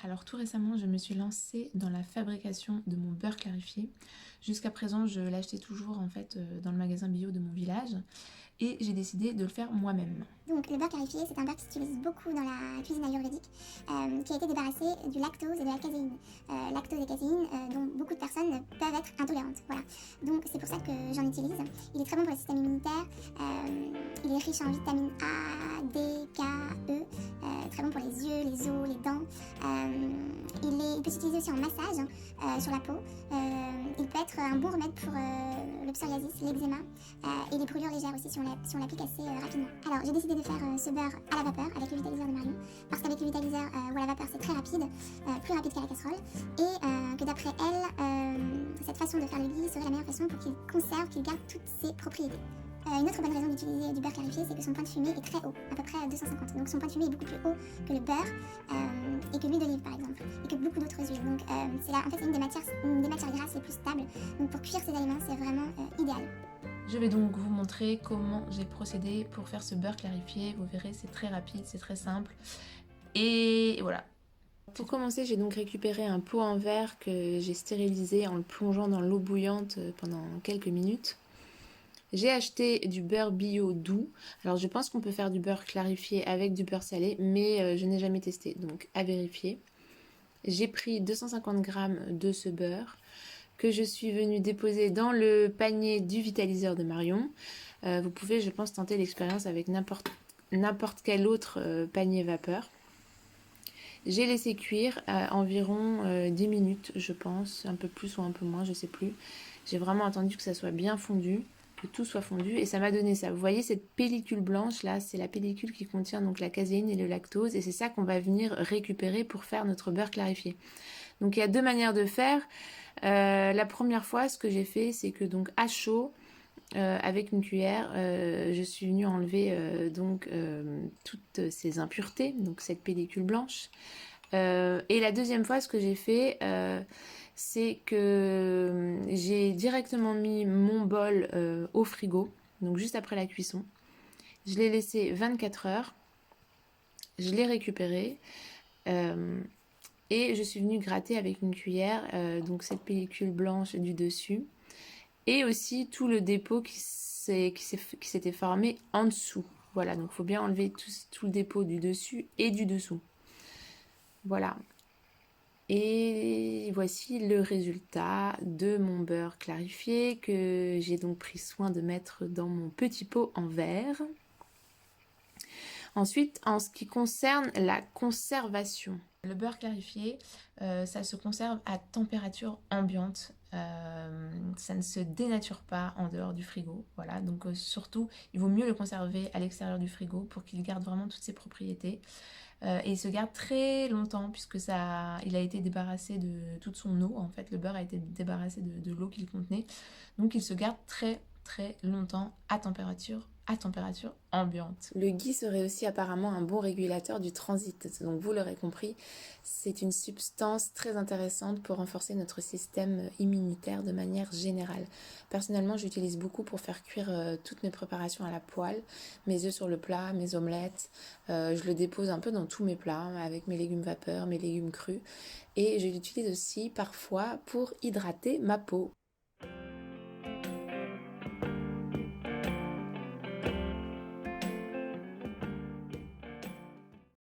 Alors tout récemment, je me suis lancée dans la fabrication de mon beurre clarifié. Jusqu'à présent, je l'achetais toujours en fait dans le magasin bio de mon village et j'ai décidé de le faire moi-même. Donc le beurre clarifié, c'est un beurre qui s'utilise beaucoup dans la cuisine ayurvédique, qui a été débarrassé du lactose et de la caséine. Lactose et caséine dont beaucoup de personnes peuvent être intolérantes. Voilà. Donc c'est pour ça que j'en utilise. Il est très bon pour le système immunitaire, il est riche en vitamines A, D, K, E, très bon pour les yeux, les os, les dents. Il peut s'utiliser aussi en massage sur la peau. Il peut être un bon remède pour le psoriasis, l'eczéma et les brûlures légères aussi si on l'applique assez rapidement. Alors j'ai décidé de faire ce beurre à la vapeur avec le vitaliseur de Marion parce qu'avec le vitaliseur ou à la vapeur c'est très rapide, plus rapide qu'à la casserole et que d'après elle, cette façon de faire le ghee serait la meilleure façon pour qu'il conserve, qu'il garde toutes ses propriétés. Une autre bonne raison d'utiliser du beurre clarifié, c'est que son point de fumée est très haut, à peu près 250. Donc son point de fumée est beaucoup plus haut que le beurre et que l'huile d'olive par exemple, et que beaucoup d'autres huiles. Donc c'est là, en fait, une des matières grasses les plus stables. Donc pour cuire ces aliments, c'est vraiment idéal. Je vais donc vous montrer comment j'ai procédé pour faire ce beurre clarifié. Vous verrez, c'est très rapide, c'est très simple. Et voilà. Pour commencer, j'ai donc récupéré un pot en verre que j'ai stérilisé en le plongeant dans l'eau bouillante pendant quelques minutes. J'ai acheté du beurre bio doux. Alors je pense qu'on peut faire du beurre clarifié avec du beurre salé, mais je n'ai jamais testé, donc à vérifier. J'ai pris 250 g de ce beurre que je suis venue déposer dans le panier du vitaliseur de Marion. Vous pouvez, je pense, tenter l'expérience avec n'importe quel autre panier vapeur. J'ai laissé cuire environ 10 minutes, je pense, un peu plus ou un peu moins, je sais plus. J'ai vraiment attendu que ça soit bien fondu, que tout soit fondu, et ça m'a donné ça. Vous voyez cette pellicule blanche là, c'est la pellicule qui contient donc la caséine et le lactose, et c'est ça qu'on va venir récupérer pour faire notre beurre clarifié. Donc il y a deux manières de faire. La première fois, ce que j'ai fait, c'est que donc à chaud, avec une cuillère, je suis venue enlever toutes ces impuretés, donc cette pellicule blanche. Et la deuxième fois, ce que j'ai fait, c'est que j'ai directement mis mon bol au frigo, donc juste après la cuisson. Je l'ai laissé 24 heures. Je l'ai récupéré. Et je suis venue gratter avec une cuillère donc cette pellicule blanche du dessus. Et aussi tout le dépôt qui s'était formé en dessous. Voilà, donc il faut bien enlever tout le dépôt du dessus et du dessous. Voilà. Et voici le résultat de mon beurre clarifié que j'ai donc pris soin de mettre dans mon petit pot en verre. Ensuite, en ce qui concerne la conservation. Le beurre clarifié, ça se conserve à température ambiante. Ça ne se dénature pas en dehors du frigo. Voilà, donc surtout, il vaut mieux le conserver à l'extérieur du frigo pour qu'il garde vraiment toutes ses propriétés. Et il se garde très longtemps puisque il a été débarrassé de toute son eau. En fait, le beurre a été débarrassé de l'eau qu'il contenait. Donc il se garde très très longtemps à température ambiante. Le ghee serait aussi apparemment un bon régulateur du transit. Donc vous l'aurez compris, c'est une substance très intéressante pour renforcer notre système immunitaire de manière générale. Personnellement, j'utilise beaucoup pour faire cuire toutes mes préparations à la poêle, mes œufs sur le plat, mes omelettes. Je le dépose un peu dans tous mes plats avec mes légumes vapeur, mes légumes crus. Et je l'utilise aussi parfois pour hydrater ma peau.